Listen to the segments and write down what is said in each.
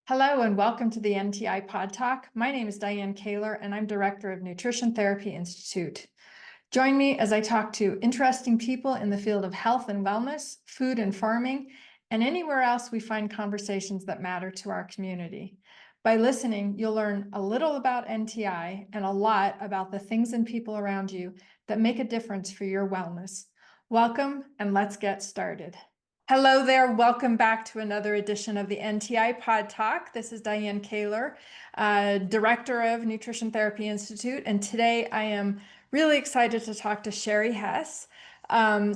Hello and welcome to the NTI PodTalk. My name is Dianne and I'm Director of Nutrition Therapy Institute. Join me as I talk to interesting people in the field of health and wellness, food and farming, and anywhere else we find conversations that matter to our community. By listening, you'll learn a little about NTI and a lot about the things and people around you that make a difference for your wellness. Welcome and let's get started. Hello there. Welcome back to another edition of the NTI Pod Talk. This is Dianne Kaler, Director of Nutrition Therapy Institute, and today I am really excited to talk to Sherry Hess.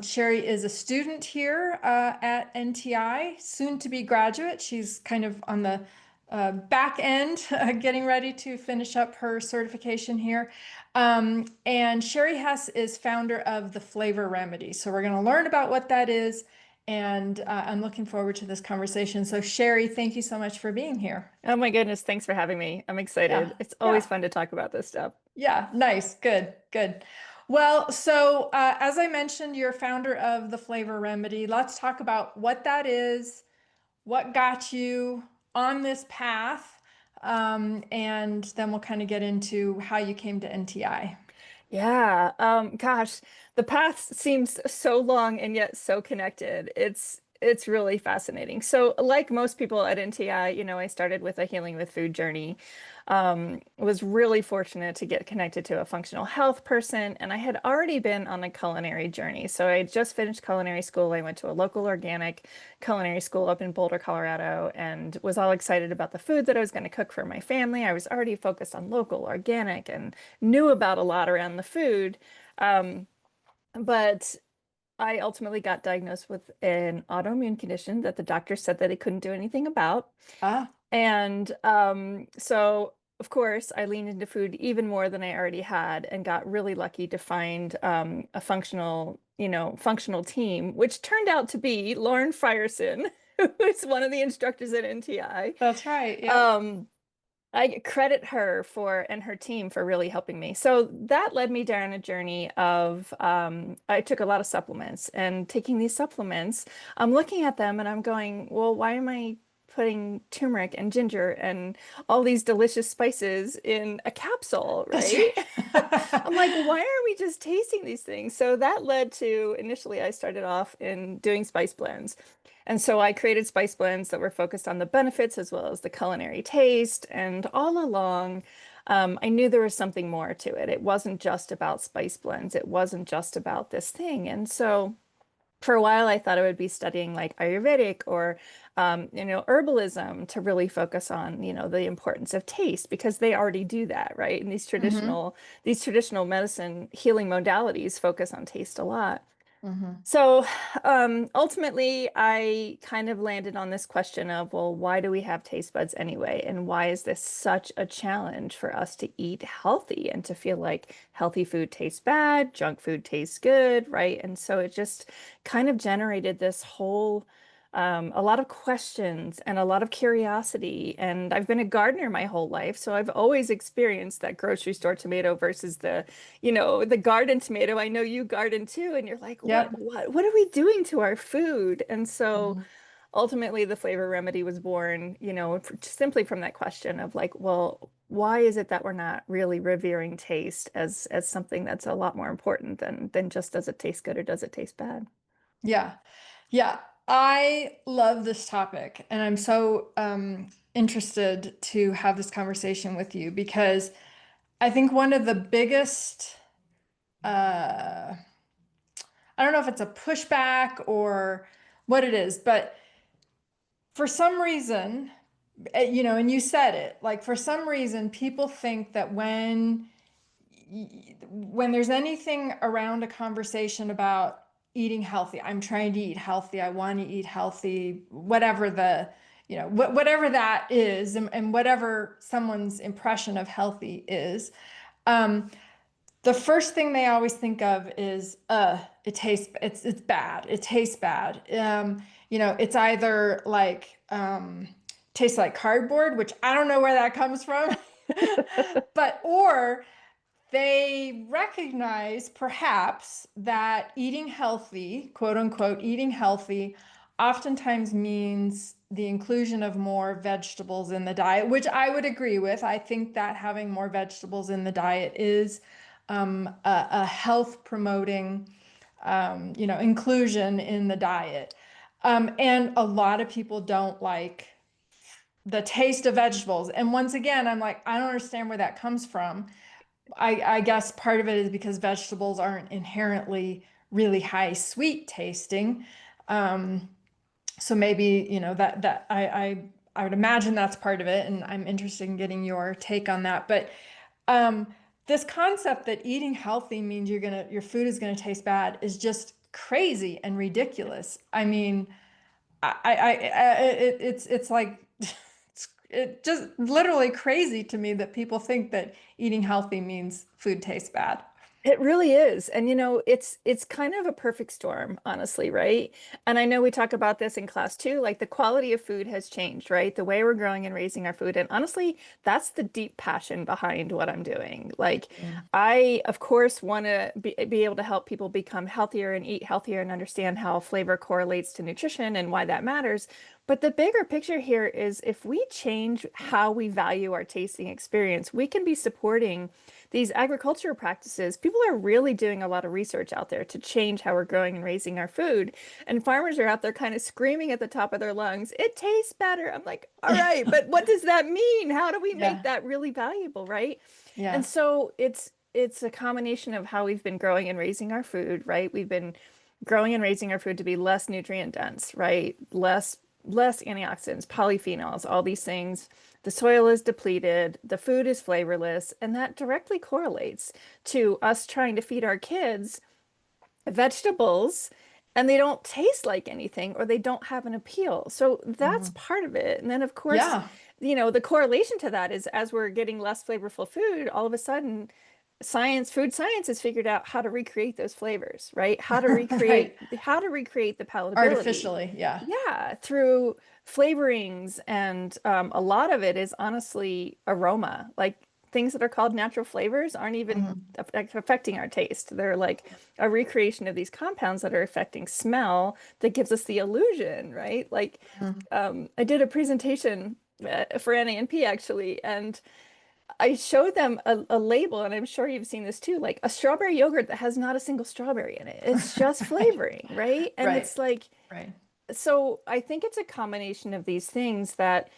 Sherry is a student here at NTI, soon to be graduate. She's kind of on the back end, getting ready to finish up her certification here. And Sherry Hess is founder of the Flavor Remedy. So we're going to learn about what that is. And I'm looking forward to this conversation. So Sherry, thank you so much for being here. Oh my goodness, thanks for having me. I'm excited. Yeah, It's always yeah, fun to talk about this stuff. yeah. Nice, good, good. Well, so as I mentioned, you're founder of the Flavor Remedy. Let's talk about what that is, what got you on this path, and then we'll kind of get into how you came to NTI. Yeah, gosh, the path seems so long and yet so connected. It's really fascinating. So, like most people at NTI, I started with a healing with food journey. Was really fortunate to get connected to a functional health person, and I had already been on a culinary journey. So I had just finished culinary school. I went to a local organic culinary school up in Boulder, Colorado, and was all excited about the food that I was going to cook for my family. I was already focused on local, organic, and knew about a lot around the food. Um, but I ultimately got diagnosed with an autoimmune condition that the doctor said that they couldn't do anything about. Ah, And so, of course, I leaned into food even more than I already had and got really lucky to find a functional team, which turned out to be Lauren Frierson, who is one of the instructors at NTI. that's right. Yep. Um, I credit her for and her team for really helping me. So that led me down a journey of I took a lot of supplements and taking these supplements, I'm looking at them and I'm going, well, why am I putting turmeric and ginger and all these delicious spices in a capsule, That's right? I'm like, right. why aren't we just tasting these things? So that led to initially I started off in doing spice blends. And so I created spice blends that were focused on the benefits as well as the culinary taste. And all along, I knew there was something more to it. It wasn't just about spice blends. It wasn't just about this thing. And so for a while, I thought I would be studying like Ayurvedic or, herbalism to really focus on, the importance of taste because they already do that, right? And Hmm. these traditional medicine healing modalities focus on taste a lot. Hmm. So ultimately, I kind of landed on this question of, well, why do we have taste buds anyway? And why is this such a challenge for us to eat healthy and to feel like healthy food tastes bad, junk food tastes good, right? And so it just kind of generated this whole a lot of questions and a lot of curiosity. And I've been a gardener my whole life, so I've always experienced that grocery store tomato versus the garden tomato. I know you garden too, and you're like, Yep. what are we doing to our food? And so Mhm. ultimately the flavor remedy was born, simply from that question of like, well, why is it that we're not really revering taste as something that's a lot more important than just does it taste good or does it taste bad? Yeah. Yeah. I love this topic and I'm so interested to have this conversation with you because I think one of the biggest, uh, I don't know if it's a pushback or what it is, but for some reason, and you said it, like for some reason, people think that when there's anything around a conversation about eating healthy, I'm trying to eat healthy, I want to eat healthy, whatever whatever that is, and whatever someone's impression of healthy is, um, the first thing they always think of is, it's bad, it tastes bad. It's either like tastes like cardboard, which I don't know where that comes from, but or they recognize perhaps that eating healthy, quote unquote, eating healthy, oftentimes means the inclusion of more vegetables in the diet, which I would agree with. I think that having more vegetables in the diet is a health promoting, inclusion in the diet. And a lot of people don't like the taste of vegetables. And once again, I'm like, I don't understand where that comes from. I guess part of it is because vegetables aren't inherently really high sweet tasting. So maybe, I would imagine that's part of it. And I'm interested in getting your take on that. But um, this concept that eating healthy means your food is gonna taste bad is just crazy and ridiculous. I mean, it's like it's just literally crazy to me that people think that eating healthy means food tastes bad. It really is. And it's kind of a perfect storm, honestly, right? And I know we talk about this in class too, like the quality of food has changed, right? The way we're growing and raising our food. And honestly, that's the deep passion behind what I'm doing. Like Mm. I, of course, want to be able to help people become healthier and eat healthier and understand how flavor correlates to nutrition and why that matters. But the bigger picture here is if we change how we value our tasting experience, we can be supporting these agricultural practices. People are really doing a lot of research out there to change how we're growing and raising our food. And farmers are out there kind of screaming at the top of their lungs, it tastes better. I'm like, all right, but what does that mean? How do we make Yeah, that really valuable, right? And yeah. so it's a combination of how we've been growing and raising our food, right? We've been growing and raising our food to be less nutrient dense, right? Less antioxidants, polyphenols, all these things. The soil is depleted, the food is flavorless, and that directly correlates to us trying to feed our kids vegetables and they don't taste like anything or they don't have an appeal. So that's Mhm. part of it. And then of course, Yeah. the correlation to that is as we're getting less flavorful food, all of a sudden food science has figured out how to recreate those flavors, right? Right. How to recreate the palatability. Artificially, yeah. Yeah, through flavorings, and a lot of it is honestly aroma. Like things that are called natural flavors aren't even Mhm. affecting our taste. They're like a recreation of these compounds that are affecting smell that gives us the illusion, right? Like Mhm. I did a presentation for NANP actually, and I showed them a label, and I'm sure you've seen this too, like a strawberry yogurt that has not a single strawberry in it. It's just Right. flavoring, right? And Right. it's like, Right. so I think it's a combination of these things that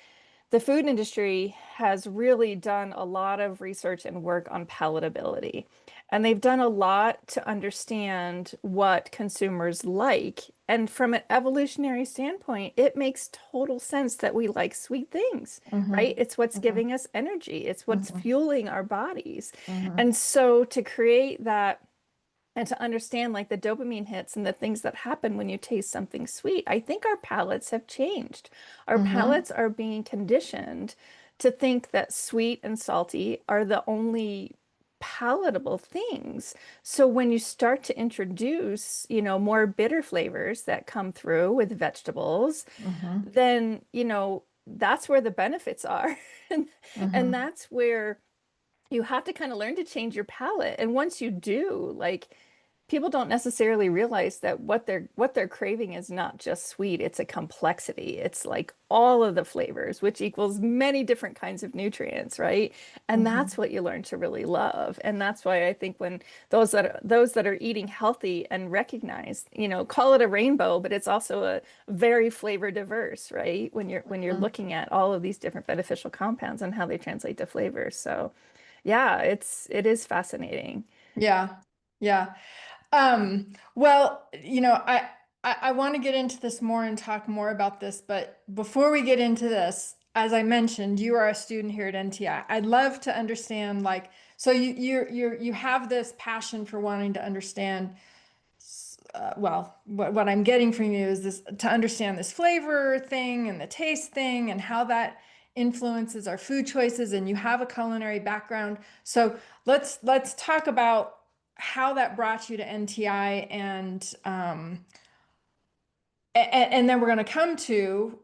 the food industry has really done a lot of research and work on palatability. And they've done a lot to understand what consumers like. And from an evolutionary standpoint, it makes total sense that we like sweet things, right? Mhm. It's what's Mhm. giving us energy, it's what's Mhm. fueling our bodies. Mhm. And so to create that and to understand like the dopamine hits and the things that happen when you taste something sweet, I think our palates have changed. Our Mhm. palates are being conditioned to think that sweet and salty are the only palatable things. So when you start to introduce, more bitter flavors that come through with vegetables, Mhm. then, that's where the benefits are. And, and Mhm. that's where you have to kind of learn to change your palate. And once you do, like people don't necessarily realize that what they're craving is not just sweet, it's a complexity. It's like all of the flavors, which equals many different kinds of nutrients, right? And that's Mhm. what you learn to really love. And that's why I think when those that are eating healthy and recognize, call it a rainbow, but it's also a very flavor diverse, right? When you're Mhm. looking at all of these different beneficial compounds and how they translate to flavors. So yeah, it is fascinating. Yeah. Yeah. Well, I want to get into this more and talk more about this, but before we get into this, as I mentioned, you are a student here at NTI. I'd love to understand, like, so you have this passion for wanting to understand. Well, what I'm getting from you is this to understand this flavor thing and the taste thing and how that influences our food choices. And you have a culinary background, so let's talk about how that brought you to NTI and then we're going to come to,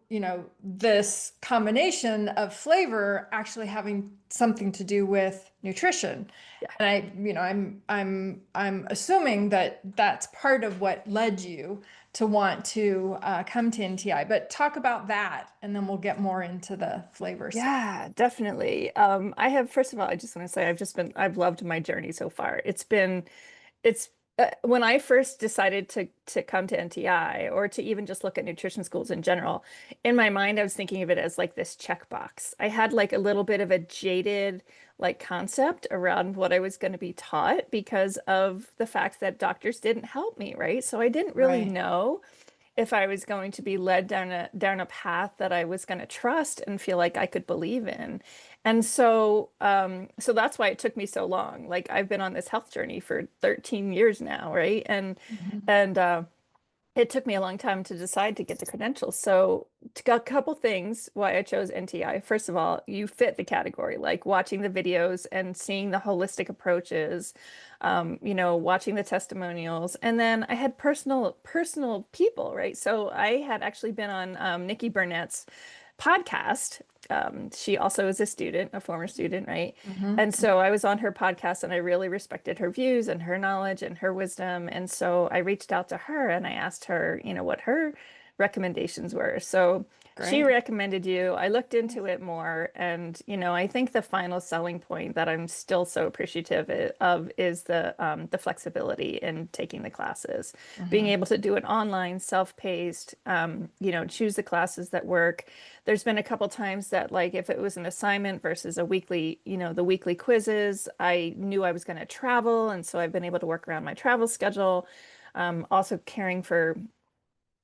this combination of flavor actually having something to do with nutrition. Yeah. And I'm assuming that that's part of what led you to want to come to NTI. But talk about that, and then we'll get more into the flavors. Yeah, definitely. First of all, I just want to say I've loved my journey so far. It's when I first decided to come to NTI or to even just look at nutrition schools in general, in my mind, I was thinking of it as like this checkbox. I had like a little bit of a jaded like concept around what I was going to be taught because of the fact that doctors didn't help me, right? So I didn't really Right. know if I was going to be led down a path that I was going to trust and feel like I could believe in. And so that's why it took me so long. Like I've been on this health journey for 13 years now, right? Mhm. And it took me a long time to decide to get the credentials. So, a couple things why I chose NTI. First of all, you fit the category, like watching the videos and seeing the holistic approaches, watching the testimonials, and then I had personal people, right? So I had actually been on Nikki Burnett's podcast. She also is a student, a former student, right? Mhm. And so I was on her podcast and I really respected her views and her knowledge and her wisdom. And so I reached out to her and I asked her, what her recommendations were. So she Great. recommended you. I looked into it more. And, I think the final selling point that I'm still so appreciative of is the flexibility in taking the classes, being Mhm. able to do it online, self-paced, choose the classes that work. There's been a couple times that like if it was an assignment versus a weekly, the weekly quizzes, I knew I was going to travel. And so I've been able to work around my travel schedule. Also caring for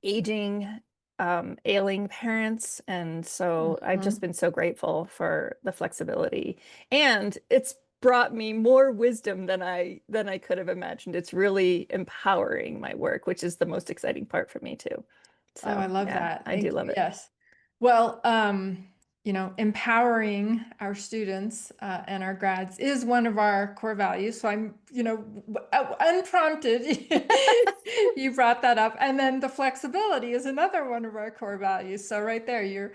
aging, ailing parents. And so I've just Mhm. been so grateful for the flexibility. And it's brought me more wisdom than I could have imagined. It's really empowering my work, which is the most exciting part for me too. Oh, I So love yeah, that. I do Thank you. love it. Yes. Well, empowering our students and our grads is one of our core values. So I'm, unprompted, you brought that up. And then the flexibility is another one of our core values. So right there, you're,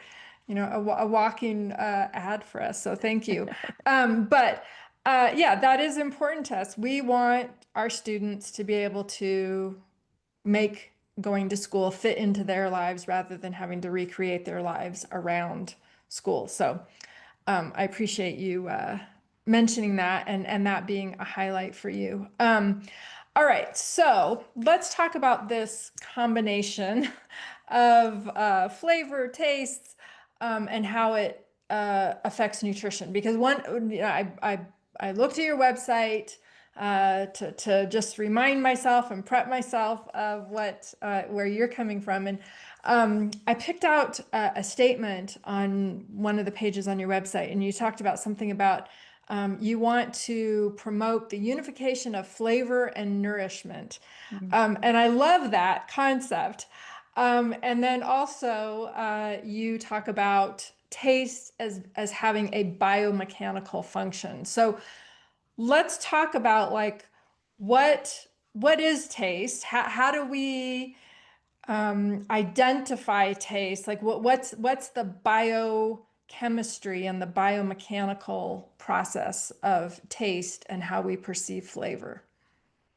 a walking ad for us. So thank you. But yeah, that is important to us. We want our students to be able to make going to school fit into their lives rather than having to recreate their lives around school. So I appreciate you mentioning that and that being a highlight for you. All right, so let's talk about this combination of flavor, tastes, and how it affects nutrition. Because I looked at your website to just remind myself and prep myself of where you're coming from. And I picked out a statement on one of the pages on your website, and you talked about something about you want to promote the unification of flavor and nourishment. Mhm. And I love that concept. And then also, you talk about taste as having a biomechanical function. So let's talk about like what is taste? How do we identify taste? Like what's the biochemistry and the biomechanical process of taste and how we perceive flavor?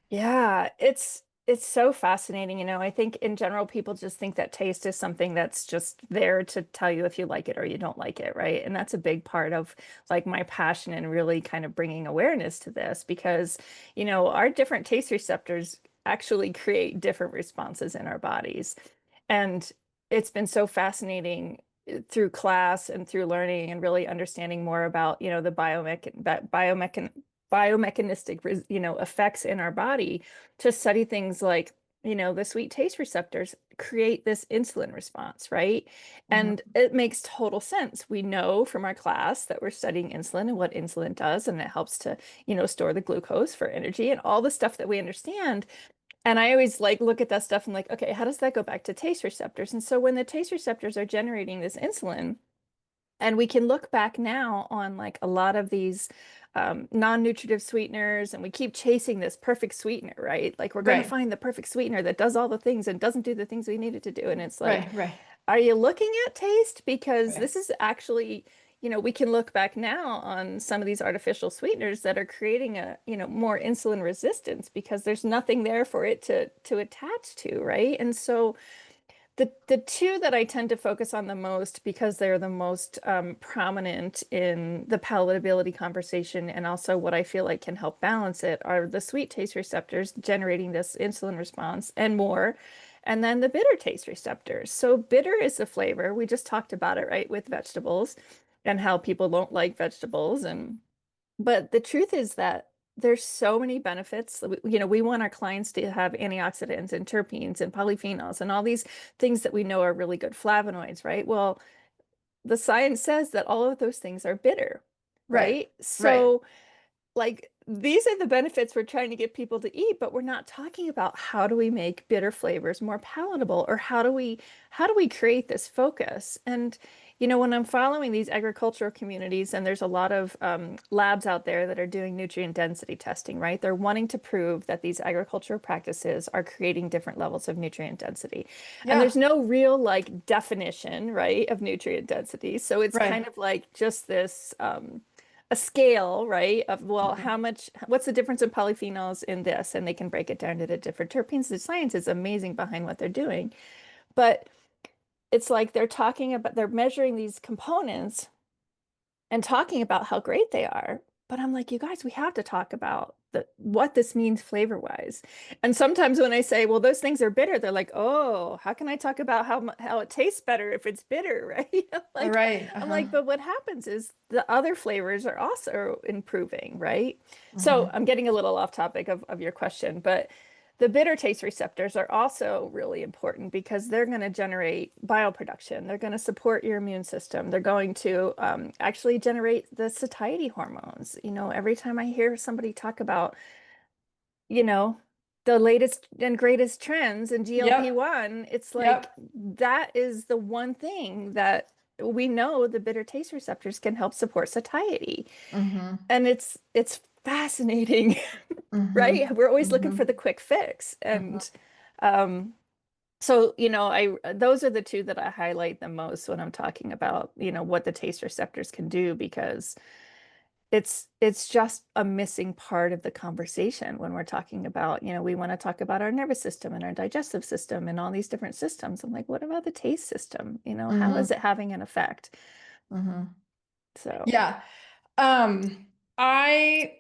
Yeah, it's so fascinating. I think in general people just think that taste is something that's just there to tell you if you like it or you don't like it, right? And that's a big part of like my passion and really kind of bringing awareness to this because, our different taste receptors actually create different responses in our bodies. And it's been so fascinating through class and through learning and really understanding more about, the biomechanistic, effects in our body to study things like, the sweet taste receptors create this insulin response, right? And Mhm. it makes total sense. We know from our class that we're studying insulin and what insulin does, and it helps to, store the glucose for energy and all the stuff that we understand. And I always like look at that stuff and like, okay, how does that go back to taste receptors? And so when the taste receptors are generating this insulin, and we can look back now on like a lot of these non-nutritive sweeteners, and we keep chasing this perfect sweetener, right? Like we're going to Right, find the perfect sweetener that does all the things and doesn't do the things we need it to do. And it's like, right, right, are you looking at taste? Because right. this is actually, we can look back now on some of these artificial sweeteners that are creating more insulin resistance because there's nothing there for it to attach to, right? And so the two that I tend to focus on the most because they're the most prominent in the palatability conversation and also what I feel like can help balance it are the sweet taste receptors generating this insulin response and more, and then the bitter taste receptors. So bitter is the flavor. We just talked about it, right, with vegetables and how people don't like vegetables but the truth is that there's so many benefits. We want our clients to have antioxidants and terpenes and polyphenols and all these things that we know are really good flavonoids, right? Well, the science says that all of those things are bitter, Right. right? Right. So like these are the benefits we're trying to get people to eat, but we're not talking about how do we make bitter flavors more palatable or how do we create this focus. And when I'm following these agricultural communities, and there's a lot of labs out there that are doing nutrient density testing, right? They're wanting to prove that these agricultural practices are creating different levels of nutrient density. And Yeah. there's no real like definition, right, of nutrient density. So it's kind Right. of like just this a scale, right? Of, well, Mhm. what's the difference in polyphenols in this? And they can break it down into different terpenes. The science is amazing behind what they're doing. But it's like they're measuring these components and talking about how great they are. But I'm like, you guys, we have to talk about what this means flavor wise. And sometimes when I say, well, those things are bitter, they're like, oh, how can I talk about how it tastes better if it's bitter, right? Like, Right. I'm Uh-huh. like, but what happens is the other flavors are also improving, right? So Hmm. I'm getting a little off topic of your question, but the bitter taste receptors are also really important because they're going to generate bioproduction. They're going to support your immune system. They're going to actually generate the satiety hormones. Every time I hear somebody talk about, you know, the latest and greatest trends in Yep. GLP-1, it's like Yep. that is the one thing that we know the bitter taste receptors can help support satiety. Hmm. And it's fascinating. Hmm. Right? We're always looking Hmm. for the quick fix. Hmm. And um, so, I those are the two that I highlight the most when I'm talking about, what the taste receptors can do because it's just a missing part of the conversation when we're talking about, we want to talk about our nervous system and our digestive system and all these different systems. I'm like, what about the taste system? How Hmm. is it having an effect? Hmm. So, Yeah. Um,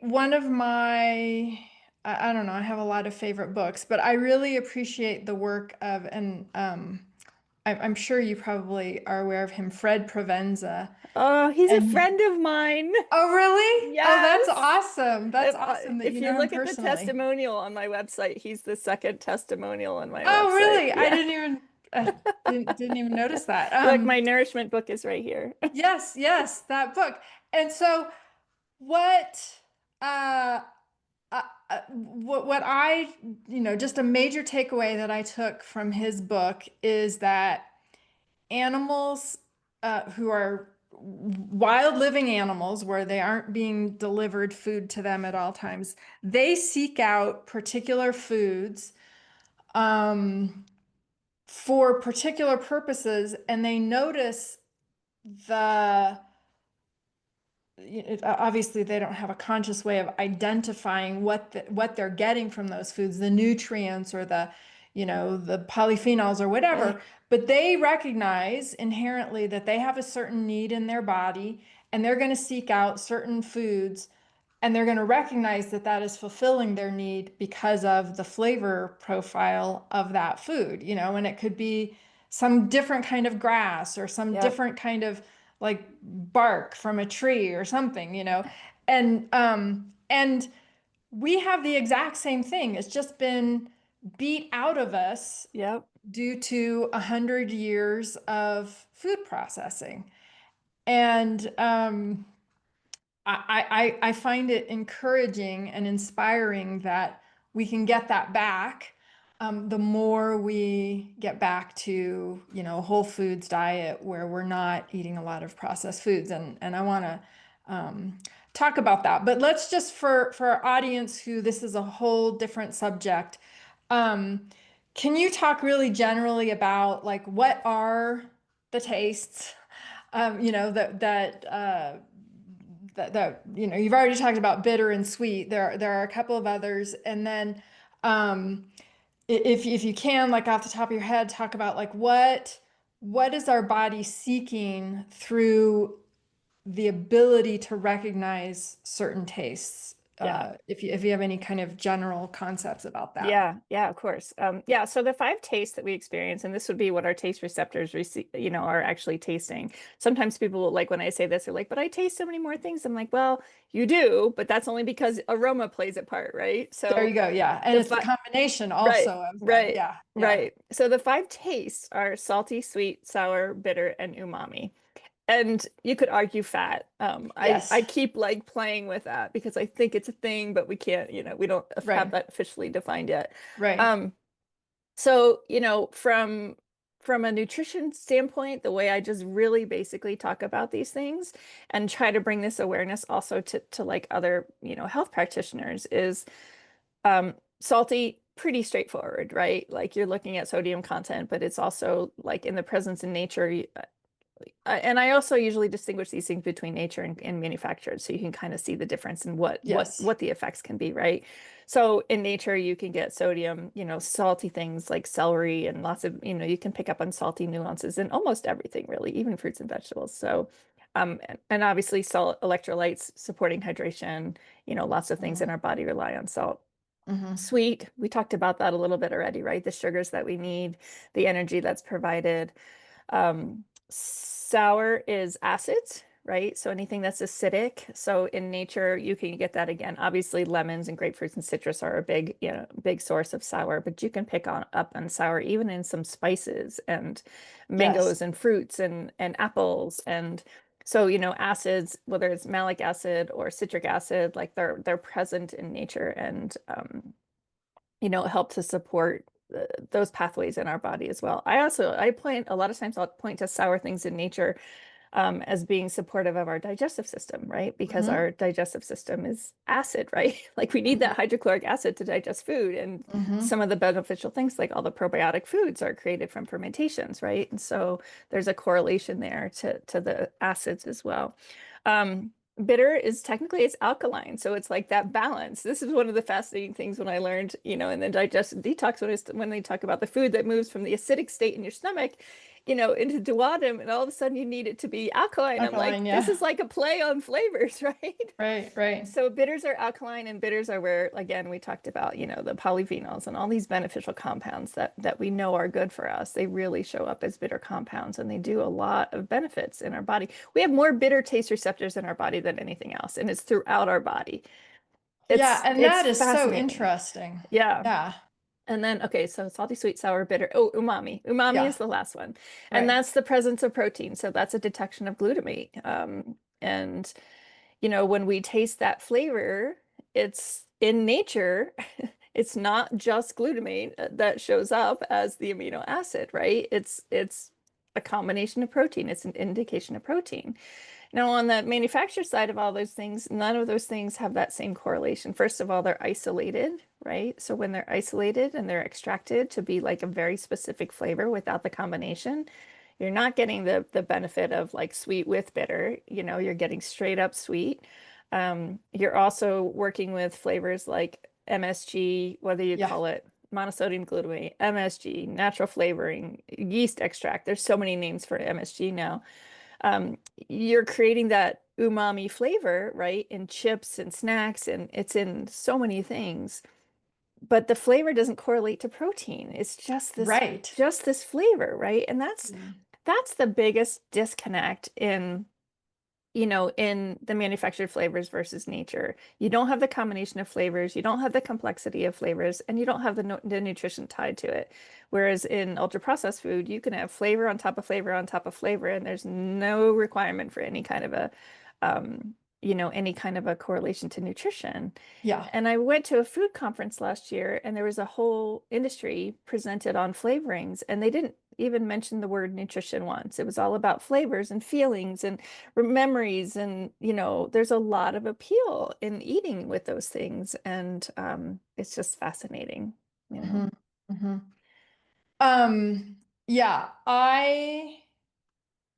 one of my, I don't know, I have a lot of favorite books, but I really appreciate the work of, and I'm sure you probably are aware of him, Fred Provenza. oh, he's a And friend of mine. oh, really? Oh, that's Yes. awesome. That's awesome that If you you know him look at the personally. testimonial on my website, he's the second testimonial on my Oh, website. really? I Yeah. didn't even didn't even notice that. Look, my nourishment book is right here. Yes, yes, that book. And so what uh what I, just a major takeaway that I took from his book is that animals who are wild living animals, where they aren't being delivered food to them at all times, they seek out particular foods um, for particular purposes, and they notice the obviously they don't have a conscious way of identifying what they're getting from those foods, the nutrients or the polyphenols or Right. whatever, but they recognize inherently that they have a certain need in their body, and they're going to seek out certain foods, and they're going to recognize that that is fulfilling their need because of the flavor profile of that food, and it could be some different kind of grass or some Yep. different kind of like bark from a tree or something, and we have the exact same thing. It's just been beat out of us Yep. due to 100 years of food processing. And I find it encouraging and inspiring that we can get that back. The more we get back to, a whole foods diet where we're not eating a lot of processed foods. And I want to talk about that. But let's just, for our audience who this is a whole different subject, um, can you talk really generally about like what are the tastes? You know, that you know, you've already talked about bitter and sweet. There are a couple of others, and then um, if you can, like off the top of your head, talk about like what is our body seeking through the ability to recognize certain tastes. Yeah. If you have any kind of general concepts about that. Yeah, yeah, of course. Yeah, so the five tastes that we experience, and this would be what our taste receptors receive, are actually tasting. Sometimes people will, like when I say this, they're like, but I taste so many more things. I'm like, well, you do, but that's only because aroma plays a part, right? There So you go. Yeah. And the it's the five, combination right, also of the, right, yeah, yeah. right. So the five tastes are salty, sweet, sour, bitter, and umami. And you could argue fat. I Yes. keep like playing with that because I think it's a thing, but we can't, we don't have Right. that officially defined yet. Right. Um, so, from a nutrition standpoint, the way I just really basically talk about these things and try to bring this awareness also to like other, health practitioners is salty, pretty straightforward, right? Like you're looking at sodium content, but it's also like in the presence in nature. And I also usually distinguish these things between nature and manufactured, so you can kind of see the difference in what Yes. what the effects can be, right? So in nature, you can get sodium, salty things like celery and lots of, you can pick up on salty nuances in almost everything, really, even fruits and vegetables. So, and obviously salt, electrolytes supporting hydration, lots of things in Hmm. our body rely on salt. Hmm. Sweet, we talked about that a little bit already, right? The sugars that we need, the energy that's provided. Sour is acids, right? So anything that's acidic. So in nature, you can get that again. Obviously, lemons and grapefruits and citrus are a big source of sour, but you can pick up on sour even in some spices and Yes. mangoes and fruits and apples. And so, acids, whether it's malic acid or citric acid, like they're present in nature and help to support those pathways in our body as well. I point a lot of times I'll point to sour things in nature as being supportive of our digestive system, right? Because Hmm. our digestive system is acid, right? Like we need that hydrochloric acid to digest food, and Hmm. some of the beneficial things, like all the probiotic foods, are created from fermentations, right? And so there's a correlation there to the acids as well. Bitter is technically it's alkaline, so it's like that balance. This is one of the fascinating things when I learned, in the digestive detox when they talk about the food that moves from the acidic state in your stomach, into duodenum, and all of a sudden you need it to be alkaline. I'm like, Alkaline. this Yeah. is like a play on flavors, right? Right. Right. So bitters are alkaline, and bitters are where, again, we talked about, the polyphenols and all these beneficial compounds that we know are good for us. They really show up as bitter compounds, and they do a lot of benefits in our body. We have more bitter taste receptors in our body than anything else, and it's throughout our body. Yeah. And It's that is so fascinating. interesting. Yeah. Yeah. And then, okay, so salty, sweet, sour, bitter. Oh, umami. Umami is Yeah. the last one. And Right. that's the presence of protein. So that's a detection of glutamate. And, when we taste that flavor, it's in nature, it's not just glutamate that shows up as the amino acid, right? It's a combination of protein. It's an indication of protein. Now, on the manufacturer side of all those things, none of those things have that same correlation. First of all, they're isolated, right? So when they're isolated and they're extracted to be like a very specific flavor without the combination, you're not getting the benefit of like sweet with bitter. You're getting straight up sweet. You're also working with flavors like MSG, whether you Yeah. call it monosodium glutamate, MSG, natural flavoring, yeast extract. There's so many names for MSG now. You're creating that umami flavor, right? In chips and snacks, and it's in so many things. But the flavor doesn't correlate to protein. It's Right. just this flavor, right? And Yeah. that's the biggest disconnect in the manufactured flavors versus nature. You don't have the combination of flavors, you don't have the complexity of flavors, and you don't have the nutrition tied to it. Whereas in ultra processed food, you can have flavor on top of flavor on top of flavor, and there's no requirement for um, any kind of a correlation to nutrition. Yeah. And I went to a food conference last year, and there was a whole industry presented on flavorings, and they didn't even mention the word nutrition once. It was all about flavors and feelings and memories, and there's a lot of appeal in eating with those things, and it's just fascinating, you know. Hmm. Hmm. Yeah.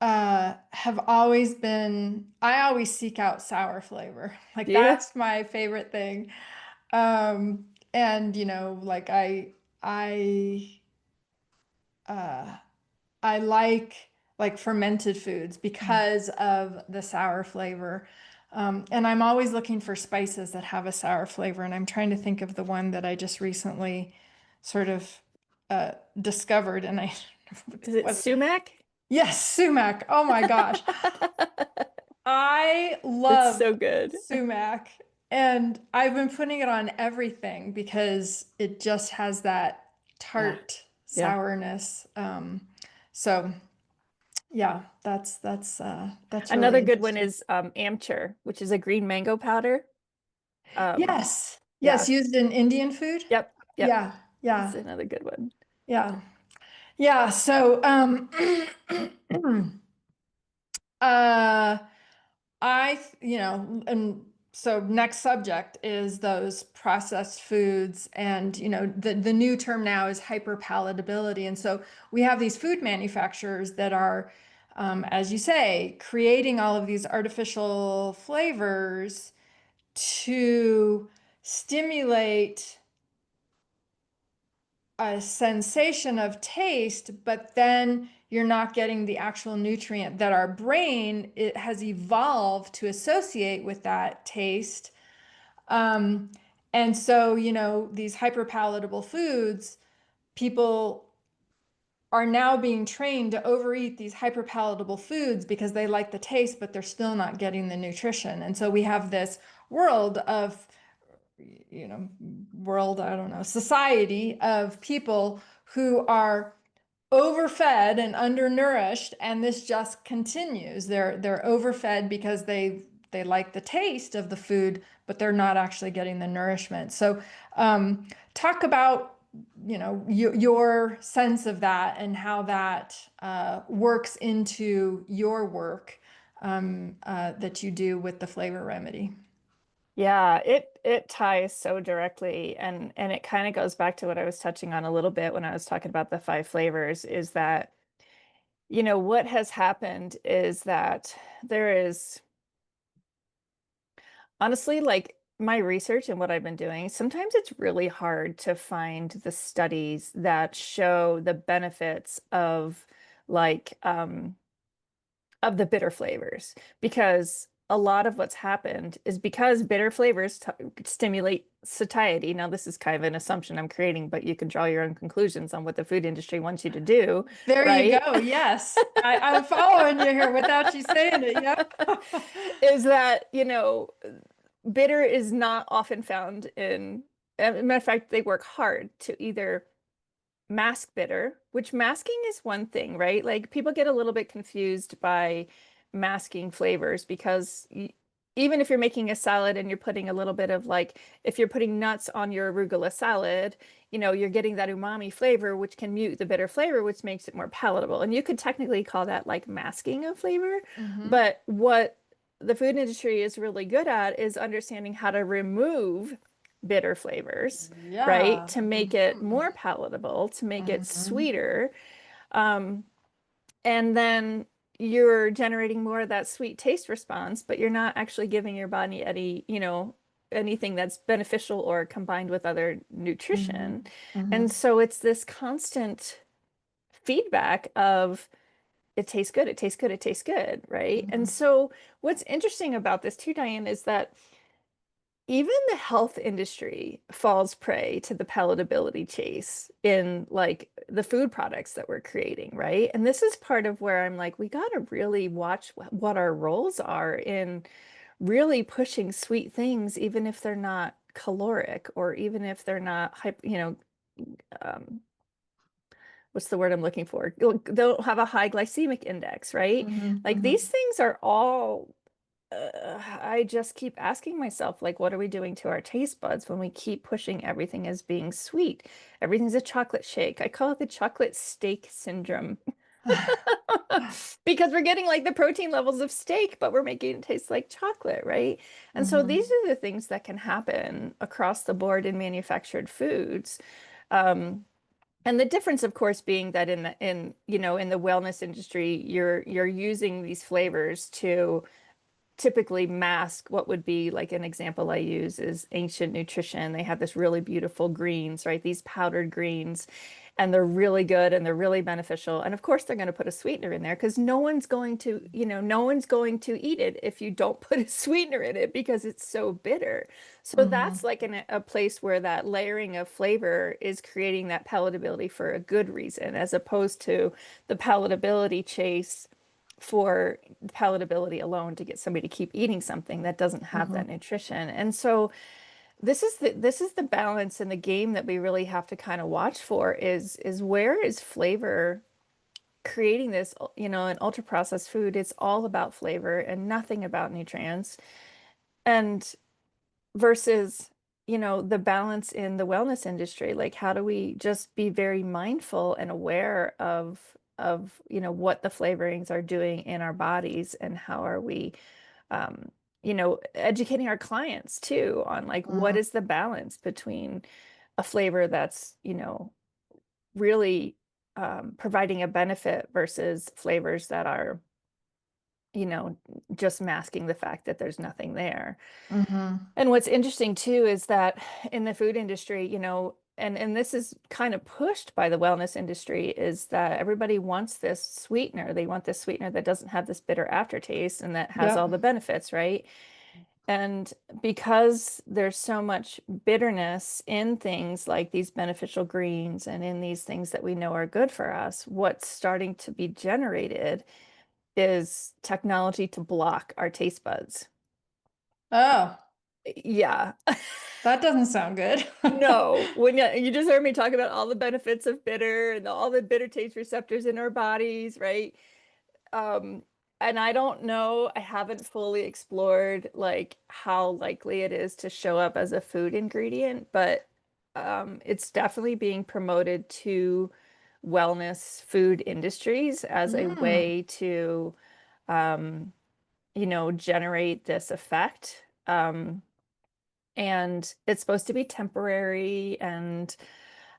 have always been, I always seek out sour flavor. Like Do you? that's my favorite thing. And you know, like I uh I like fermented foods Mm. because of the sour flavor. And I'm always looking for spices that have a sour flavor. And I'm trying to think of the one that I just recently sort of discovered. And I Is it was, sumac? yes, sumac. Oh my gosh. I It's love so good. sumac. And I've been putting it on everything because it just has that Yeah. tart Yeah. sourness. So yeah, that's really Another good one interesting. is amchur, which is a green mango powder. Um, Yes. Yes, yeah. used in Indian food. Yep. Yep. Yeah. It's Yeah. another good one. Yeah. Yeah. So uh you know, and so next subject is those processed foods, and you know, the new term now is hyperpalatability. And so we have these food manufacturers that are, as you say, creating all of these artificial flavors to stimulate a sensation of taste, but then you're not getting the actual nutrient that our brain it has evolved to associate with that taste. Um, and so, you know, these hyperpalatable foods, people are now being trained to overeat these hyperpalatable foods because they like the taste, but they're still not getting the nutrition. And so we have this world of, you know, I don't know, society of people who are overfed and undernourished, and this just continues. They're overfed because they like the taste of the food, but they're not actually getting the nourishment. So talk about, you know, your sense of that and how that works into your work that you do with the flavor remedy. Yeah, it ties so directly, and it kind of goes back to what I was touching on a little bit when I was talking about the five flavors, is that, what has happened is that there is honestly, like my research and what I've been doing, sometimes it's really hard to find the studies that show the benefits like of the bitter flavors, because a lot of what's happened is because bitter flavors stimulate satiety. Now, this is kind of an assumption I'm creating, but you can draw your own conclusions on what the food industry wants you to do, There you right? go. Yes, I'm following you here without you saying it. Yep. Is that, bitter is not often found in, as a matter of fact, they work hard to either mask bitter, which masking is one thing, right? Like people get a little bit confused by masking flavors because even if you're making a salad and you're putting a little bit of, like, if you're putting nuts on your arugula salad, you're getting that umami flavor, which can mute the bitter flavor, which makes it more palatable. And you could technically call that like masking of flavor. Hmm. But what the food industry is really good at is understanding how to remove bitter flavors, right? Yeah. To make it Hmm. more palatable, to make it Hmm. sweeter. Um, and then you're generating more of that sweet taste response, but you're not actually giving your body anything that's beneficial or combined with other nutrition. Hmm. And Hmm. so it's this constant feedback of it tastes good, it tastes good, it tastes good, right? And Hmm. so what's interesting about this too, Diane, is that even the health industry falls prey to the palatability chase in like the food products that we're creating, right? And this is part of where I'm like, we got to really watch what our roles are in really pushing sweet things, even if they're not caloric or even if they're not, um, what's the word I'm looking for? They'll have a high glycemic index, right? Hmm. Like Hmm. these things are all I just keep asking myself, like, what are we doing to our taste buds when we keep pushing everything as being sweet? Everything's a chocolate shake. I call it the chocolate steak syndrome because we're getting like the protein levels of steak, but we're making it taste like chocolate, right? And so these Hmm. are the things that can happen across the board in manufactured foods. Um, And the difference, of course, being that in the wellness industry, you're using these flavors to typically mask what would be like an example I use is ancient nutrition. They have this really beautiful greens, right? These powdered greens, and they're really good and they're really beneficial. And of course, they're going to put a sweetener in there because no one's going to eat it if you don't put a sweetener in it because it's so bitter. So Hmm. that's like a place where that layering of flavor is creating that palatability for a good reason, as opposed to the palatability chase for palatability alone to get somebody to keep eating something that doesn't have that Hmm. nutrition. And so this is the balance in the game that we really have to kind of watch for is where is flavor creating this, an ultra processed food. It's all about flavor and nothing about nutrients. And versus, the balance in the wellness industry, like how do we just be very mindful and aware of what the flavorings are doing in our bodies and how are we educating our clients too on like what Hmm. is the balance between a flavor that's, really providing a benefit versus flavors that are, you know, just masking the fact that there's nothing there. Hmm. And what's interesting too is that in the food industry, and this is kind of pushed by the wellness industry, is that everybody wants this sweetener. They want this sweetener that doesn't have this bitter aftertaste and that has all Yep. the benefits, right? And because there's so much bitterness in things like these beneficial greens and in these things that we know are good for us, what's starting to be generated is technology to block our taste buds. Oh, Yeah. that doesn't sound good. No, when you just heard me talk about all the benefits of bitter and all the bitter taste receptors in our bodies, right? Um, and I don't know, I haven't fully explored like how likely it is to show up as a food ingredient, but it's definitely being promoted to wellness food industries as a Mm. way to um, generate this effect. And it's supposed to be temporary and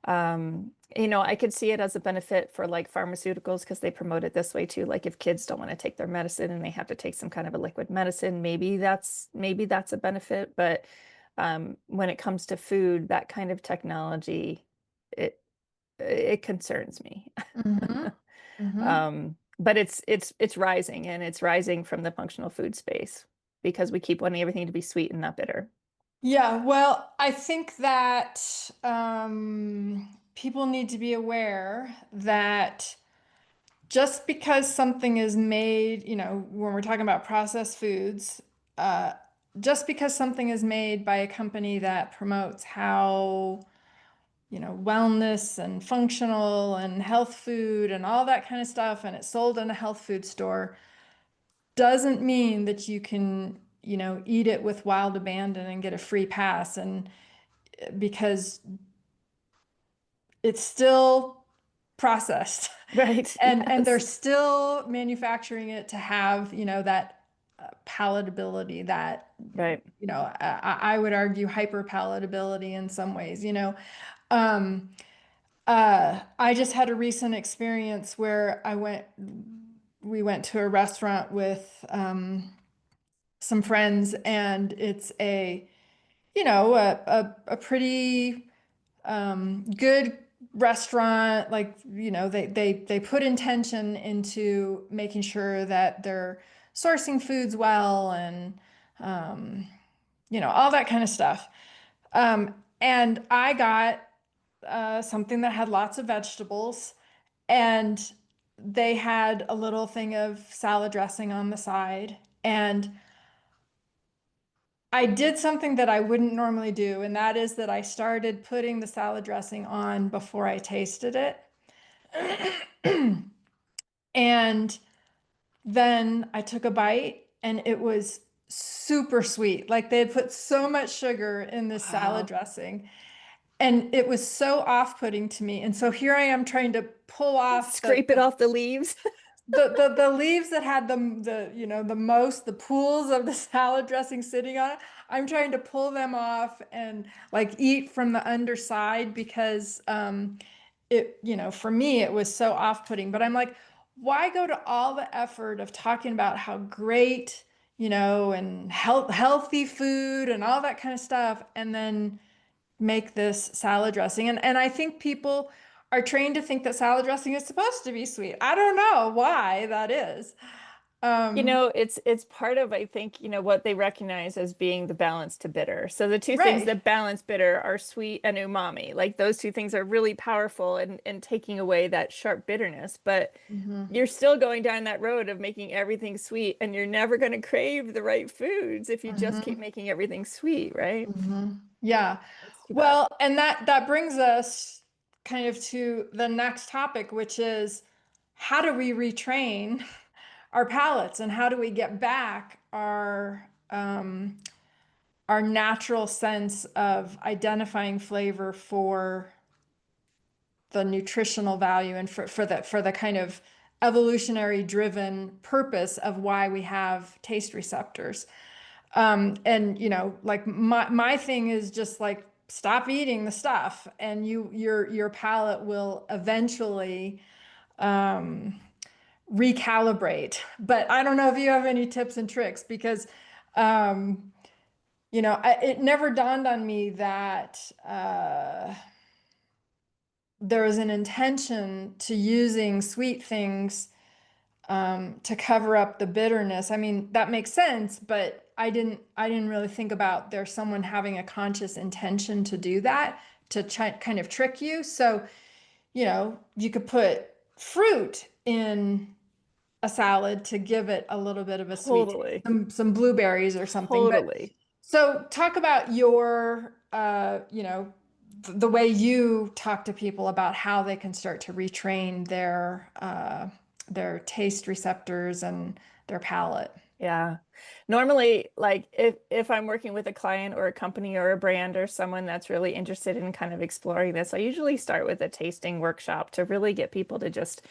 I could see it as a benefit for like pharmaceuticals because they promote it this way too. Like if kids don't want to take their medicine and they have to take some kind of a liquid medicine, maybe that's a benefit. But when it comes to food, that kind of technology, it it concerns me. Hmm. Hmm. But it's rising and it's rising from the functional food space because we keep wanting everything to be sweet and not bitter. Yeah, well, I think that people need to be aware that just because something is made, when we're talking about processed foods, uh, just because something is made by a company that promotes how, wellness and functional and health food and all that kind of stuff, and it's sold in a health food store, doesn't mean that you can, eat it with wild abandon and get a free pass. And because it's still processed Right. and they're Yes. still manufacturing it to have, that palatability that, Right. I would argue hyper palatability in some ways, Um, I just had a recent experience where we went to a restaurant with some friends, and it's a pretty good restaurant. Like, they put intention into making sure that they're sourcing foods well and, all that kind of stuff. And I got something that had lots of vegetables, and they had a little thing of salad dressing on the side. And I did something that I wouldn't normally do, and that is that I started putting the salad dressing on before I tasted it. And then I took a bite, and it was super sweet. Like they had put so much sugar in this salad Wow. dressing, and it was so off-putting to me. And so here I am trying to pull off the Scrape it off the leaves. the leaves that had the pools of the salad dressing sitting on it. I'm trying to pull them off and like eat from the underside because for me, it was so off-putting, but I'm like, why go to all the effort of talking about how great, and healthy food and all that kind of stuff, and then make this salad dressing? And I think people are trained to think that salad dressing is supposed to be sweet. I don't know why that is. It's part of, I think, what they recognize as being the balance to bitter. So the two things Right. that balance bitter are sweet and umami. Like those two things are really powerful in taking away that sharp bitterness. But Hmm. you're still going down that road of making everything sweet, and you're never going to crave the right foods if you just keep Hmm. making everything sweet, right? Hmm. Yeah. That's too bad. Well, and that brings us kind of to the next topic, which is how do we retrain our palates, and how do we get back our natural sense of identifying flavor for the nutritional value, and for the kind of evolutionary driven purpose of why we have taste receptors. And like my thing is just like, stop eating the stuff, and your palate will eventually recalibrate. But I don't know if you have any tips and tricks, because it never dawned on me that there is an intention to using sweet things to cover up the bitterness. I mean, that makes sense, but I didn't really think about there's someone having a conscious intention to do that, to kind of trick you. So, you could put fruit in a salad to give it a little bit of a sweet taste, Totally. some blueberries or something. But Totally. so talk about your, the way you talk to people about how they can start to retrain their taste receptors and their palate. Yeah. Normally, like if I'm working with a client or a company or a brand or someone that's really interested in kind of exploring this, I usually start with a tasting workshop to really get people to just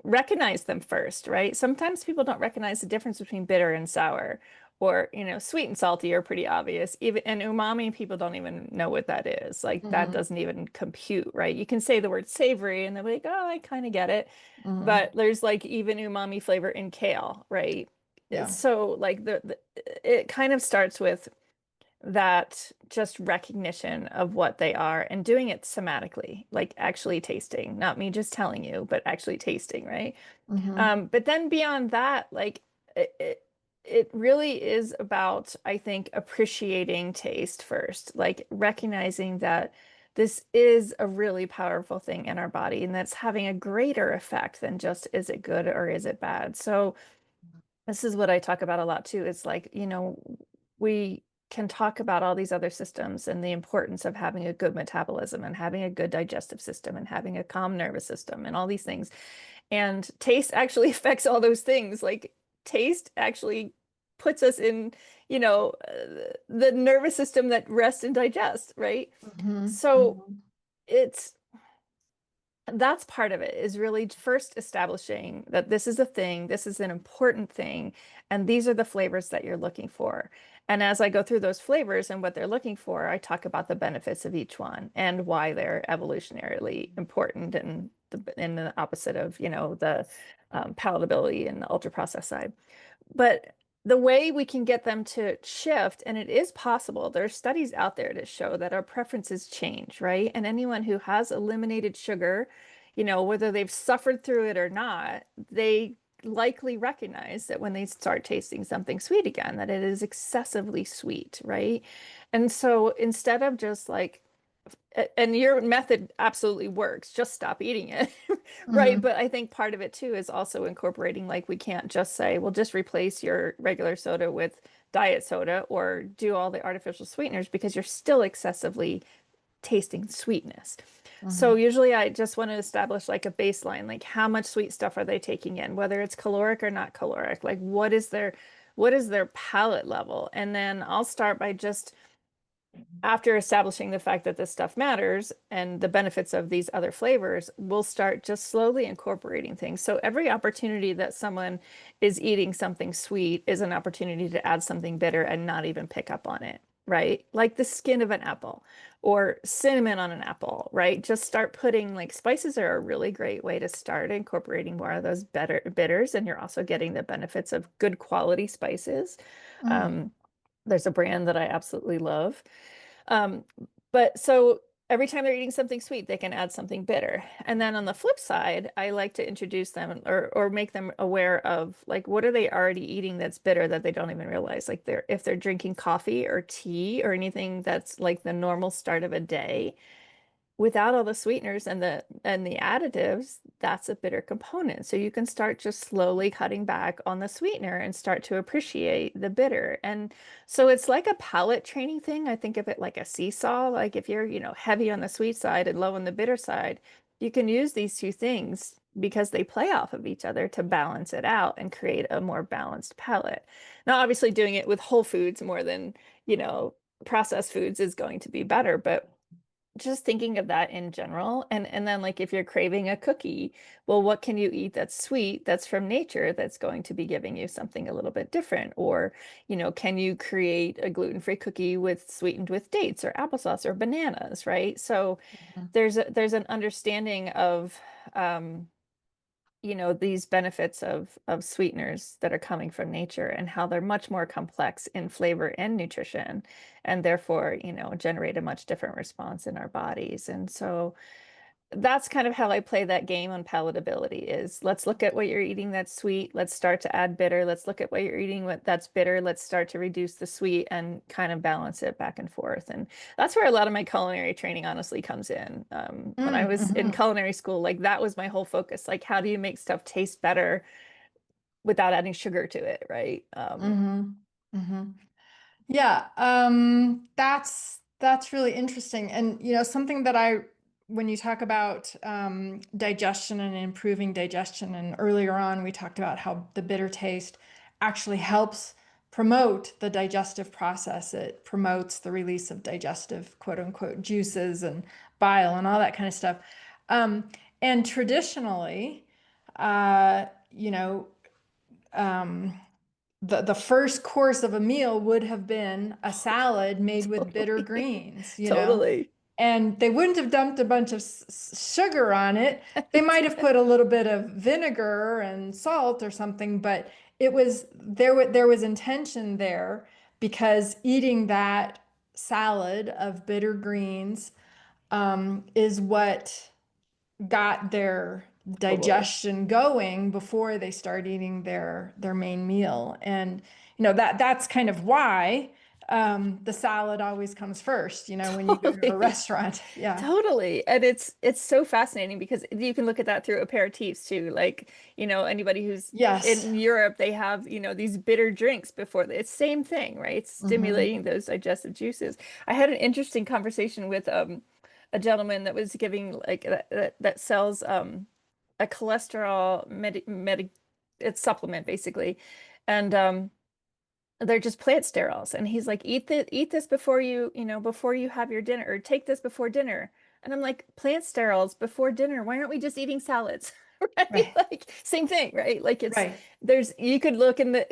recognize them first, right? Sometimes people don't recognize the difference between bitter and sour, or, sweet and salty are pretty obvious. Even and umami, people don't even know what that is. Like that Hmm. doesn't even compute, right? You can say the word savory and they're like, oh, I kind of get it. Hmm. But there's like even umami flavor in kale, right? Yeah. So like it kind of starts with that just recognition of what they are and doing it somatically, like actually tasting, not me just telling you, but actually tasting, right? Hmm. But then beyond that, like it really is about, I think, appreciating taste first, like recognizing that this is a really powerful thing in our body and that's having a greater effect than just is it good or is it bad. So this is what I talk about a lot too. It's like, we can talk about all these other systems and the importance of having a good metabolism and having a good digestive system and having a calm nervous system and all these things. And taste actually affects all those things. Like taste actually puts us in, the nervous system that rests and digests, right? Hmm. So Hmm. it's that's part of it, is really first establishing that this is a thing, this is an important thing, and these are the flavors that you're looking for. And as I go through those flavors and what they're looking for, I talk about the benefits of each one and why they're evolutionarily important, and the opposite of, the palatability and the ultra processed side. But the way we can get them to shift, and it is possible, there's studies out there to show that our preferences change, right? And anyone who has eliminated sugar, whether they've suffered through it or not, they likely recognize that when they start tasting something sweet again, that it is excessively sweet, right? And so instead of just like, and your method absolutely works, just stop eating it. Right. Hmm. But I think part of it too is also incorporating, like, we can't just say, well, just replace your regular soda with diet soda or do all the artificial sweeteners, because you're still excessively tasting sweetness. So Hmm. usually I just want to establish like a baseline, like how much sweet stuff are they taking in, whether it's caloric or not caloric, like what is their palate level? And then I'll start by just, after establishing the fact that this stuff matters and the benefits of these other flavors, we'll start just slowly incorporating things. So every opportunity that someone is eating something sweet is an opportunity to add something bitter and not even pick up on it, right? Like the skin of an apple or cinnamon on an apple, right? Just start putting like spices are a really great way to start incorporating more of those better bitters, and you're also getting the benefits of good quality spices. Mm, Um, there's a brand that I absolutely love. Um, but so every time they're eating something sweet, they can add something bitter. And then on the flip side, I like to introduce them or make them aware of like what are they already eating that's bitter that they don't even realize. Like if they're drinking coffee or tea or anything that's like the normal start of a day, without all the sweeteners and the additives, that's a bitter component. So you can start just slowly cutting back on the sweetener and start to appreciate the bitter. And so it's like a palate training thing. I think of it like a seesaw. Like if you're, heavy on the sweet side and low on the bitter side, you can use these two things because they play off of each other to balance it out and create a more balanced palate. Now, obviously doing it with whole foods more than, processed foods is going to be better, but just thinking of that in general. And then like if you're craving a cookie, well, what can you eat that's sweet, that's from nature, that's going to be giving you something a little bit different? Or, can you create a gluten-free cookie with sweetened with dates or applesauce or bananas, right? So mhm, there's an understanding of these benefits of sweeteners that are coming from nature and how they're much more complex in flavor and nutrition, and therefore, generate a much different response in our bodies. And so that's kind of how I play that game on palatability is let's look at what you're eating that's sweet. Let's start to add bitter. Let's look at what you're eating that's bitter. Let's start to reduce the sweet and kind of balance it back and forth. And that's where a lot of my culinary training honestly comes in. When I mm, was in mhm, culinary school, like that was my whole focus. Like, how do you make stuff taste better without adding sugar to it, right? mhm, mhm. Yeah, that's really interesting. And something that when you talk about digestion and improving digestion, and earlier on we talked about how the bitter taste actually helps promote the digestive process. It promotes the release of digestive quote unquote juices and bile and all that kind of stuff. Um, and traditionally, uh, you know, um, the first course of a meal would have been a salad made with bitter Totally. greens, Totally. and they wouldn't have dumped a bunch of sugar on it. They Right. might have put a little bit of vinegar and salt or something, but there was intention there because eating that salad of bitter greens is what got their Totally. digestion going before they start eating their main meal. And that's kind of why the salad always comes first, when you go to a Totally. restaurant. Yeah. Totally. And it's so fascinating because you can look at that through aperitifs too. Like, anybody who's Yes. in Europe, they have, these bitter drinks before it's same thing, right? It's Hmm. stimulating those digestive juices. I had an interesting conversation with a gentleman that was giving like that sells a cholesterol it's supplement basically. And they're just plant sterols. And he's like, eat this before before you have your dinner, or take this before dinner. And I'm like, plant sterols before dinner. Why aren't we just eating salads? Right? Right. Like same thing, right? Like Right. you could look in the,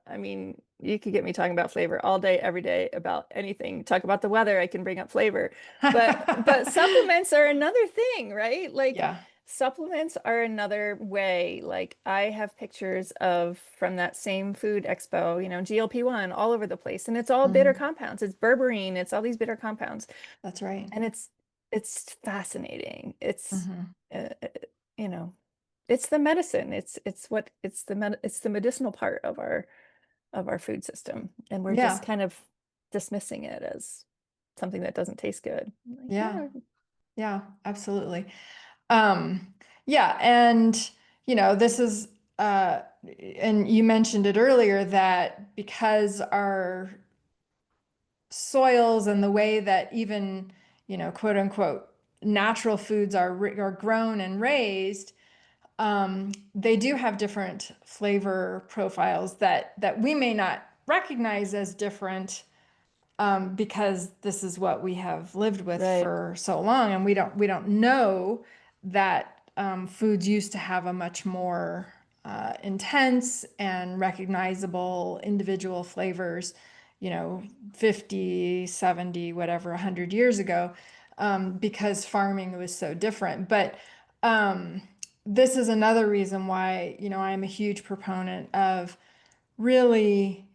I mean, you could get me talking about flavor all day, every day about anything. Talk about the weather, I can bring up flavor. But supplements are another thing, right? Like Yeah. supplements are another way. Like I have pictures of from that same food expo, GLP-1 all over the place. And it's all bitter Hmm. compounds. It's berberine, it's all these bitter compounds. That's right. And it's fascinating. It's Hmm. uh, you know, it's the medicine. It's the medicinal part of our food system. And we're just Yeah. kind of dismissing it as something that doesn't taste good. Like, Yeah. yeah, Yeah. Absolutely. Um, yeah, and this is and you mentioned it earlier that because our soils and the way that even, quote unquote, natural foods are grown and raised, they do have different flavor profiles that we may not recognize as different because this is what we have lived with right. for so long, and we don't know that foods used to have a much more intense and recognizable individual flavors, 50, 70, whatever, 100 years ago, because farming was so different. But um, this is another reason why, I'm a huge proponent of really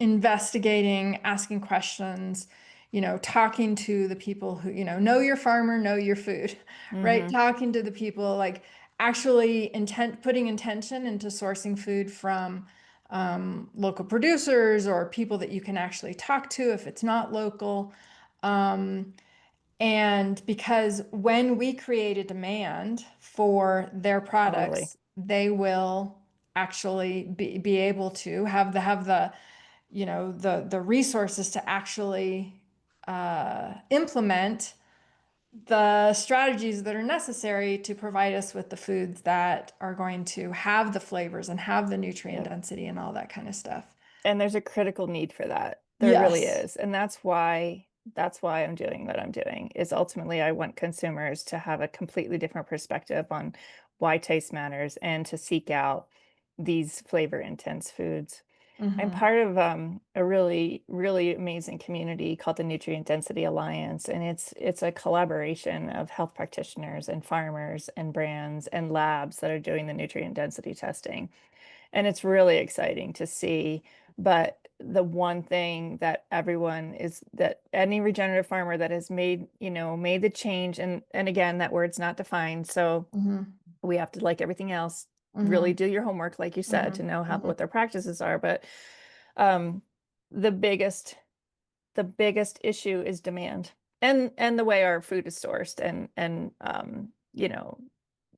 investigating, asking questions, talking to the people who, know your farmer, know your food, right? Mm-hmm. Talking to the people, like actually putting intention into sourcing food from local producers or people that you can actually talk to if it's not local. Um, and because when we create a demand for their Totally. products, they will actually be able to have the the resources to actually implement the strategies that are necessary to provide us with the foods that are going to have the flavors and have the nutrient Yep. density and all that kind of stuff. And there's a critical need for that. There really Yes. is. And that's why I'm doing what I'm doing is ultimately I want consumers to have a completely different perspective on why taste matters and to seek out these flavor intense foods. I'm Hmm. part of a really, really amazing community called the Nutrient Density Alliance, and it's a collaboration of health practitioners and farmers and brands and labs that are doing the nutrient density testing. And it's really exciting to see. But the one thing that everyone is that any regenerative farmer that has made the change, and again, that word's not defined. So Hmm. we have to, like everything else, really Hmm. do your homework, like you said, Hmm. to know how Hmm. what their practices are. But um, the biggest issue is demand and the way our food is sourced and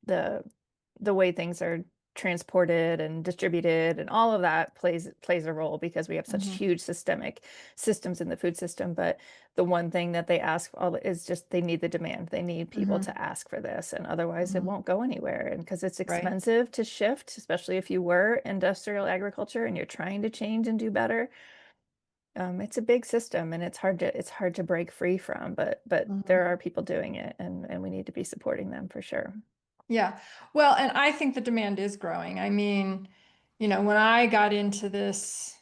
the the way things are transported and distributed and all of that plays a role because we have such Hmm. huge systemic systems in the food system. But the one thing that they ask all is just they need the demand. They need people Hmm. to ask for this, and otherwise it Hmm. won't go anywhere. And because it's Right. expensive to shift, especially if you were industrial agriculture and you're trying to change and do better, it's a big system and it's hard to break free from, but there Hmm. are people doing it and we need to be supporting them for sure. Yeah. Well, and I think the demand is growing. I mean, when I got into this,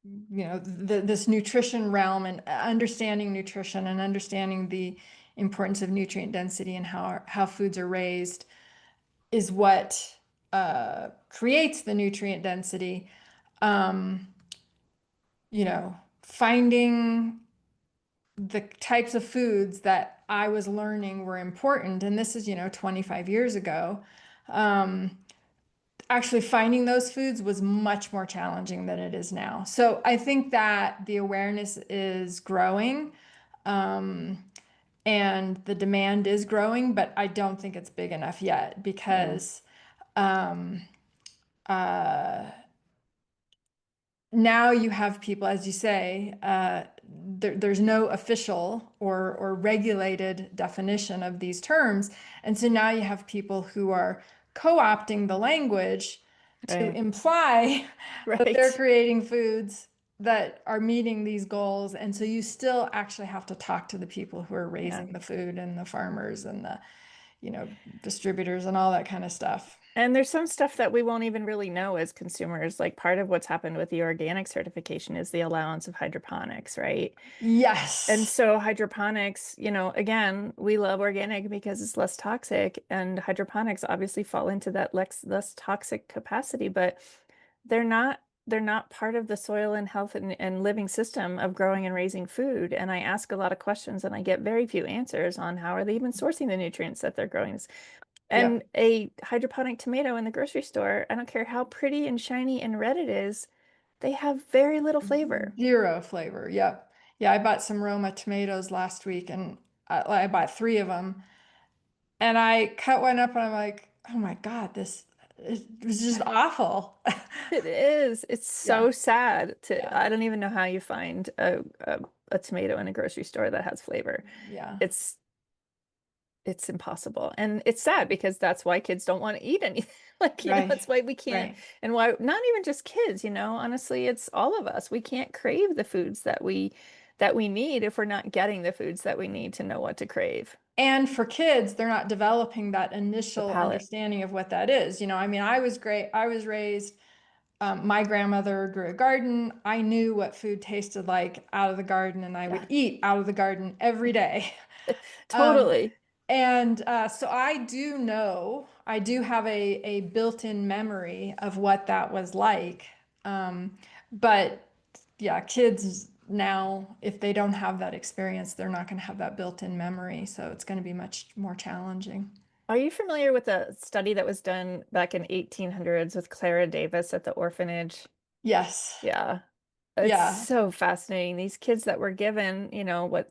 this nutrition realm and understanding nutrition and understanding the importance of nutrient density and how foods are raised is what creates the nutrient density. Um, Finding the types of foods that I was learning were important, and this is 25 years ago. Um, Actually finding those foods was much more challenging than it is now. So I think that the awareness is growing, um, and the demand is growing, but I don't think it's big enough yet Yeah. because um, uh, now you have people, as you say, there's no official or regulated definition of these terms. And so now you have people who are co-opting the language to Right. imply that they're Right. creating foods that are meeting these goals. And so you still actually have to talk to the people who are Yeah. raising the food and the farmers and the, distributors and all that kind of stuff. And there's some stuff that we won't even really know as consumers. Like part of what's happened with the organic certification is the allowance of hydroponics, right? And Yes. so hydroponics, again, we love organic because it's less toxic, and hydroponics obviously fall into that less toxic capacity, but they're not part of the soil and health and living system of growing and raising food. And I ask a lot of questions and I get very few answers on how are they even sourcing the nutrients that they're growing. And Yep. a hydroponic tomato in the grocery store, I don't care how pretty and shiny and red it is, they have very little flavor. Zero flavor. Yep. Yeah, I bought some Roma tomatoes last week and I bought three of them. And I cut one up and I'm like, oh my God, this it was just awful. It is. It's Yeah. so sad Yeah. I don't even know how you find a tomato in a grocery store that has flavor. Yeah. It's it's impossible. And it's sad because that's why kids don't want to eat anything. Like, Right. it's why we can't, Right. and why not even just kids, honestly, it's all of us. We can't crave the foods that we need if we're not getting the foods that we need to know what to crave. And for kids, they're not developing that The initial palate. understanding of what that is. I mean, I was great. I was raised, my grandmother grew a garden. I knew what food tasted like out of the garden, and I would Yeah, eat out of the garden every day. Um, totally. and so I do know, I do have a built-in memory of what that was like. Um, but yeah, kids now, if they don't have that experience, they're not going to have that built-in memory. So it's going to be much more challenging. Are you familiar with a study that was done back in 1800s with Clara Davis at the orphanage? Yes. Yeah. It's Yeah. so fascinating. These kids that were given,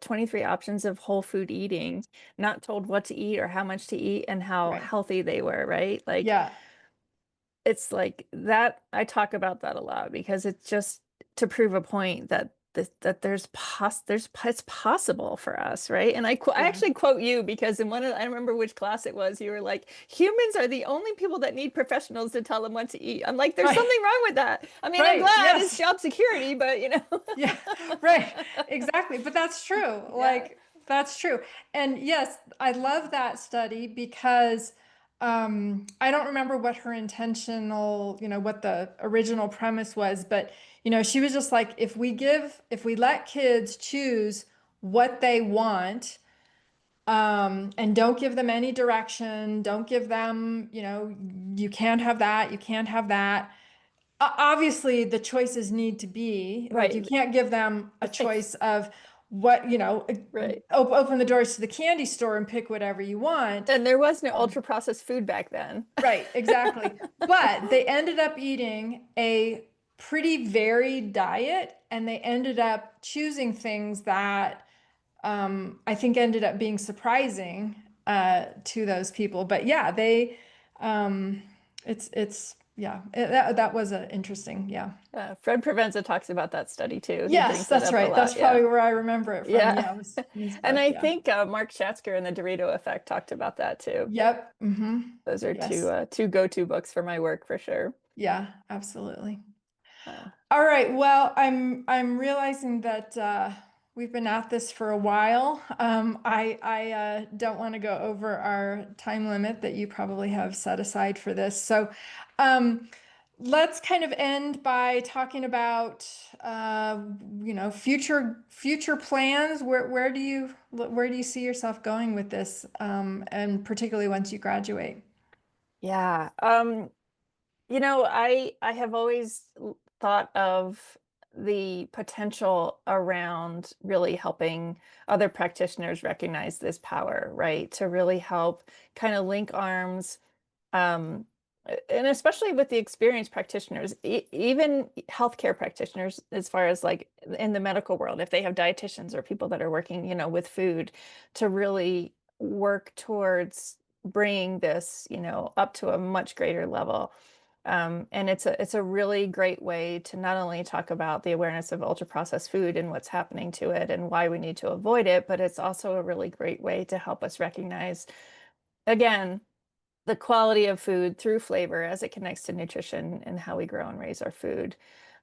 23 options of whole food eating, not told what to eat or how much to eat and how Right. healthy they were, right? Like Yeah. it's like that. I talk about that a lot because it's just to prove a point that it's possible for us, right? And I Yeah. actually quote you because in I remember which class it was, you were like, humans are the only people that need professionals to tell them what to eat. I'm like, there's Right. something wrong with that. I mean, I'm Right. glad it's Yes. job security, but Yeah, right. Exactly. But that's true. yeah, Like, that's true. And yes, I love that study because I don't remember what her intentional, what the original premise was, but she was just like, if we let kids choose what they want, and don't give them any direction, don't give them, you can't have that, you can't have that. Obviously the choices need to be like, you right, can't give them a right, choice of what, right. open the doors to the candy store and pick whatever you want. And there was no Um, ultra processed food back then. right, exactly. But they ended up eating a pretty varied diet, and they ended up choosing things that I think ended up being surprising to those people. But yeah, um, yeah, that was a interesting, yeah. Fred Provenza talks about that study too. He Yes, brings that that's up a right. That's lot. Yeah. probably where I remember it from. Yeah. Yeah, it was in his And book. I Yeah. think Mark Schatzker and the Dorito Effect talked about that too. Yep. Hmm. Those are Yes. two go-to books for my work for sure. Yeah, absolutely. Uh, All right. Well, I'm realizing that we've been at this for a while. I don't want to go over our time limit that you probably have set aside for this. So, um, let's kind of end by talking about future plans. Where do you see yourself going with this? And particularly once you graduate. yeah. I have always thought of the potential around really helping other practitioners recognize this power, right? To really help kind of link arms, um, and especially with the experienced practitioners, even healthcare practitioners, as far as like in the medical world, if they have dietitians or people that are working, with food, to really work towards bringing this, up to a much greater level. And it's a really great way to not only talk about the awareness of ultra processed food and what's happening to it and why we need to avoid it, but it's also a really great way to help us recognize, again, the quality of food through flavor as it connects to nutrition and how we grow and raise our food.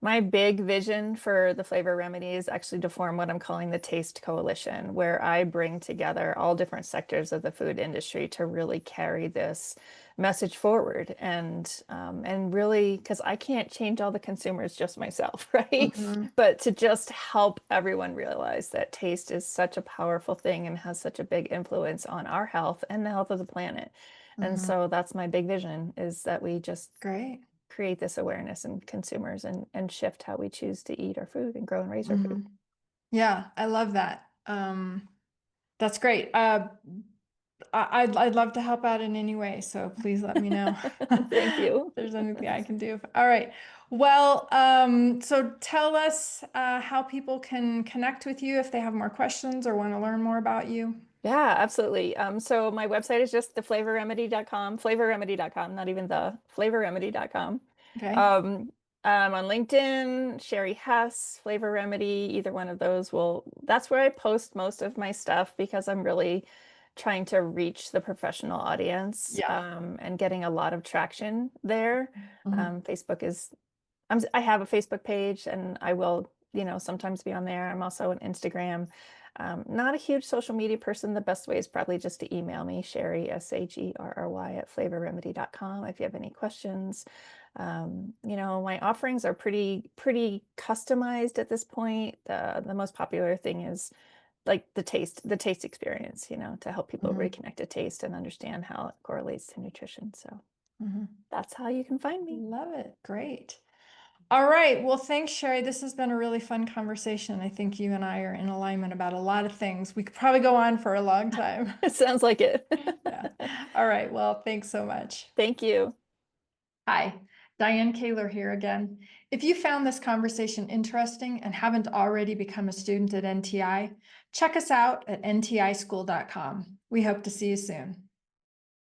My big vision for the Flavor Remedy is actually to form what I'm calling the Taste Coalition, where I bring together all different sectors of the food industry to really carry this message forward and really, because I can't change all the consumers just myself, right? Hmm. But to just help everyone realize that taste is such a powerful thing and has such a big influence on our health and the health of the planet. And Hmm. so that's my big vision, is that we just Great. create this awareness in consumers and shift how we choose to eat our food and grow and raise our Hmm. food. Yeah, I love that. That's great. I'd love to help out in any way, so please let me know Thank if you. there's anything I can do. All right. Well, so tell us how people can connect with you if they have more questions or want to learn more about you. Yeah, absolutely. So my website is just theflavorremedy.com, flavorremedy.com, not even the flavorremedy.com. Okay. Um, on LinkedIn, Sherry Hess, Flavor Remedy, either one of those that's where I post most of my stuff because I'm really trying to reach the professional audience, Yeah. and getting a lot of traction there. Mhm. Facebook is, I have a Facebook page and I will sometimes be on there. I'm also on Instagram. Not a huge social media person. The best way is probably just to email me, Sherry, SHERRY @flavorremedy.com if you have any questions. My offerings are pretty customized at this point. The most popular thing is like the taste experience, to help people Mhm. reconnect to taste and understand how it correlates to nutrition. So Mhm. that's how you can find me. Love it. Great. All right. Well, thanks, Sherry. This has been a really fun conversation. I think you and I are in alignment about a lot of things. We could probably go on for a long time. It sounds like it. Yeah. All right. Well, thanks so much. Thank you. Hi, Dianne Kaler here again. If you found this conversation interesting and haven't already become a student at NTI, check us out at ntischool.com. We hope to see you soon.